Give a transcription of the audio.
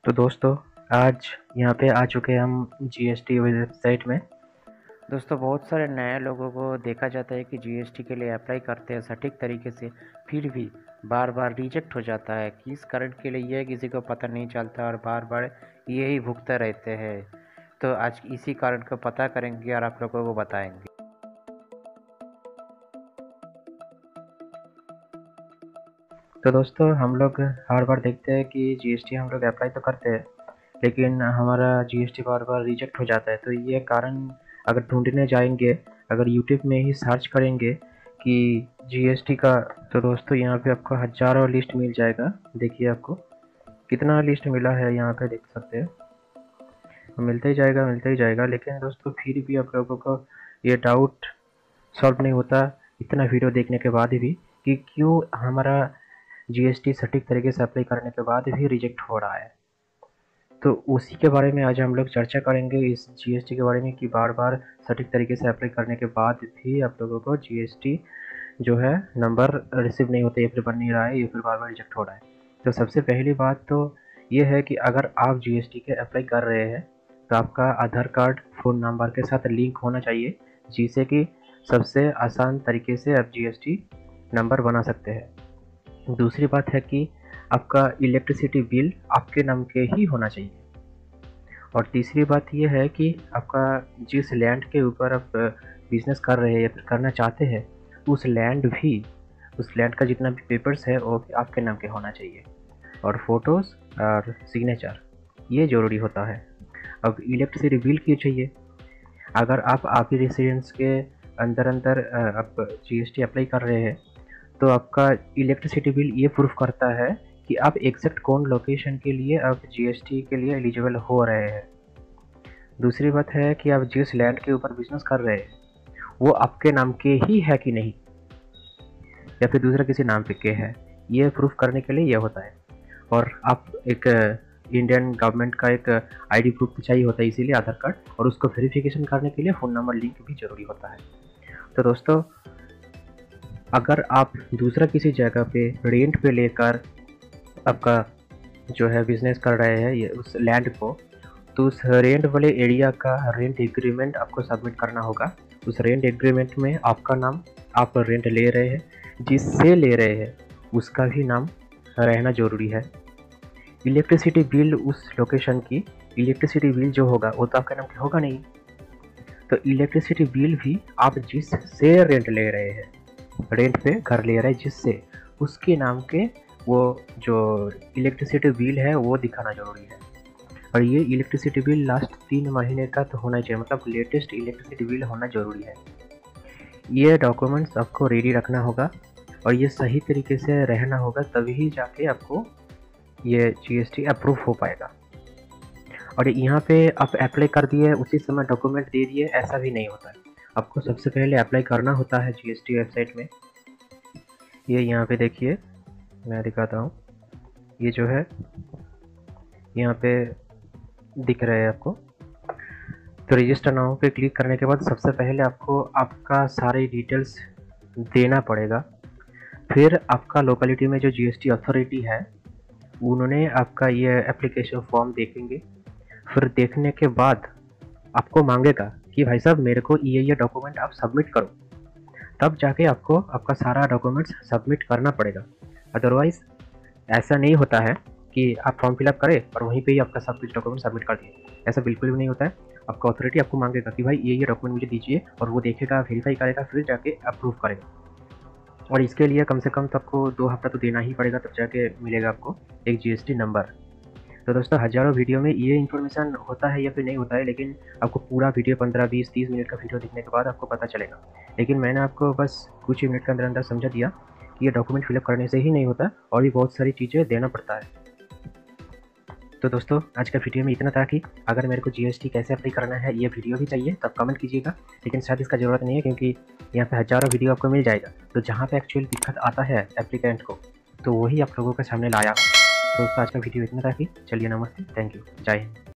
तो दोस्तों आज यहाँ पे आ चुके हैं हम जीएसटी वेबसाइट में। दोस्तों बहुत सारे नए लोगों को देखा जाता है कि जीएसटी के लिए अप्लाई करते हैं सटीक तरीके से, फिर भी बार बार रिजेक्ट हो जाता है। किस कारण के लिए यह किसी को पता नहीं चलता और बार बार यही भुगते रहते हैं। तो आज इसी कारण को पता करेंगे और आप लोगों को बताएंगे। तो दोस्तों हम लोग हर बार देखते हैं कि जीएसटी हम लोग अप्लाई तो करते हैं, लेकिन हमारा जीएसटी बार बार रिजेक्ट हो जाता है। तो ये कारण अगर ढूंढने जाएंगे, अगर यूट्यूब में ही सर्च करेंगे कि जीएसटी का, तो दोस्तों यहाँ पे आपको हज़ारों लिस्ट मिल जाएगा। देखिए आपको कितना लिस्ट मिला है, यहाँ पे देख सकते हैं। मिलता ही जाएगा, लेकिन दोस्तों फिर भी आप लोगों को ये डाउट सॉल्व नहीं होता इतना वीडियो देखने के बाद भी कि क्यों हमारा जीएसटी सटीक तरीके से अप्लाई करने के बाद भी रिजेक्ट हो रहा है। तो उसी के बारे में आज हम लोग चर्चा करेंगे, इस जीएसटी के बारे में, कि बार बार सटीक तरीके से अप्लाई करने के बाद भी आप लोगों को जीएसटी जो है नंबर रिसीव नहीं होते, या फिर बन नहीं रहा है, या फिर बार बार रिजेक्ट हो रहा है। तो सबसे पहली बात तो ये है कि अगर आप जीएसटी के अप्लाई कर रहे हैं तो आपका आधार कार्ड फ़ोन नंबर के साथ लिंक होना चाहिए, जिससे कि सबसे आसान तरीके से आप जीएसटी नंबर बना सकते हैं। दूसरी बात है कि आपका इलेक्ट्रिसिटी बिल आपके नाम के ही होना चाहिए। और तीसरी बात यह है कि आपका जिस लैंड के ऊपर आप बिजनेस कर रहे हैं या फिर करना चाहते हैं, उस लैंड का जितना भी पेपर्स है वो भी आपके नाम के होना चाहिए। और फोटोज़ और सिग्नेचर ये ज़रूरी होता है। अब इलेक्ट्रिसिटी बिल क्यों चाहिए? अगर आप ही रेसिडेंस के अंदर आप जीएसटी अप्लाई कर रहे हैं तो आपका इलेक्ट्रिसिटी बिल ये प्रूफ करता है कि आप एग्जैक्ट कौन लोकेशन के लिए आप जीएसटी के लिए एलिजिबल हो रहे हैं। दूसरी बात है कि आप जिस लैंड के ऊपर बिजनेस कर रहे हैं वो आपके नाम के ही है कि नहीं, या फिर दूसरा किसी नाम पे के है, ये प्रूफ करने के लिए यह होता है। और आप एक इंडियन गवर्नमेंट का एक आईडी प्रूफ चाहिए होता है, इसीलिए आधार कार्ड, और उसको वेरिफिकेशन करने के लिए फ़ोन नंबर लिंक भी ज़रूरी होता है। तो दोस्तों अगर आप दूसरा किसी जगह पे रेंट पे लेकर आपका जो है बिजनेस कर रहे हैं ये उस लैंड को, तो उस रेंट वाले एरिया का रेंट एग्रीमेंट आपको सबमिट करना होगा। उस रेंट एग्रीमेंट में आपका नाम, आप रेंट ले रहे हैं, जिससे ले रहे हैं उसका भी नाम रहना ज़रूरी है। इलेक्ट्रिसिटी बिल, उस लोकेशन की इलेक्ट्रिसिटी बिल जो होगा वो तो आपका नाम के होगा नहीं। तो इलेक्ट्रिसिटी बिल भी आप जिससे रेंट ले रहे हैं, रेंट पे घर ले रहे हैं जिससे, उसके नाम के वो जो इलेक्ट्रिसिटी बिल है वो दिखाना ज़रूरी है। और ये इलेक्ट्रिसिटी बिल लास्ट 3 महीने का तो होना चाहिए, मतलब लेटेस्ट इलेक्ट्रिसिटी बिल होना ज़रूरी है। ये डॉक्यूमेंट्स आपको रेडी रखना होगा और ये सही तरीके से रहना होगा, तभी जाके आपको ये जीएसटी अप्रूव हो पाएगा। और यहाँ पे आप अप्लाई कर दिए उसी समय डॉक्यूमेंट दे दिए, ऐसा भी नहीं होता है। आपको सबसे पहले अप्लाई करना होता है जीएसटी वेबसाइट में। ये यहाँ पे देखिए, मैं दिखाता हूँ, ये जो है यहाँ पे दिख रहा है आपको। तो रजिस्टर नाउ पे क्लिक करने के बाद सबसे पहले आपको आपका सारे डिटेल्स देना पड़ेगा। फिर आपका लोकेलिटी में जो जीएसटी अथॉरिटी है उन्होंने आपका ये एप्लीकेशन फॉर्म देखेंगे। फिर देखने के बाद आपको मांगेगा कि भाई साहब मेरे को ये डॉक्यूमेंट आप सबमिट करो, तब जाके आपको आपका सारा डॉक्यूमेंट्स सबमिट करना पड़ेगा। अदरवाइज़ ऐसा नहीं होता है कि आप फॉर्म फिलअप करें और वहीं पे ही आपका सब कुछ डॉक्यूमेंट सबमिट कर दिए, ऐसा बिल्कुल भी नहीं होता है। आपका अथॉरिटी आपको मांगेगा कि भाई ये डॉक्यूमेंट मुझे दीजिए, और वो देखेगा, वेरीफाई करेगा, फिर जाके अप्रूव करेगा। और इसके लिए कम से कम तो आपको 2 हफ्ता तो देना ही पड़ेगा, तब जाके मिलेगा आपको एक जीएसटी नंबर। तो दोस्तों हज़ारों वीडियो में ये इन्फॉर्मेशन होता है या फिर नहीं होता है, लेकिन आपको पूरा वीडियो 15, 20, 30 मिनट का वीडियो देखने के बाद आपको पता चलेगा। लेकिन मैंने आपको बस कुछ ही मिनट के अंदर समझा दिया कि ये डॉक्यूमेंट फिलअप करने से ही नहीं होता, और भी बहुत सारी चीज़ें देना पड़ता है। तो दोस्तों आज का वीडियो में इतना था कि अगर मेरे को जीएसटी कैसे अप्लाई करना है ये वीडियो भी चाहिए तो आप कमेंट कीजिएगा, लेकिन शायद इसका ज़रूरत नहीं है, क्योंकि यहाँ पे हज़ारों वीडियो आपको मिल जाएगा। तो जहाँ पे एक्चुअल दिक्कत आता है एप्लीकेंट को, तो वही आप लोगों के सामने लाया। तो दोस्तों आज का वीडियो इतना था कि चलिए, नमस्ते, थैंक यू, जय हिंद।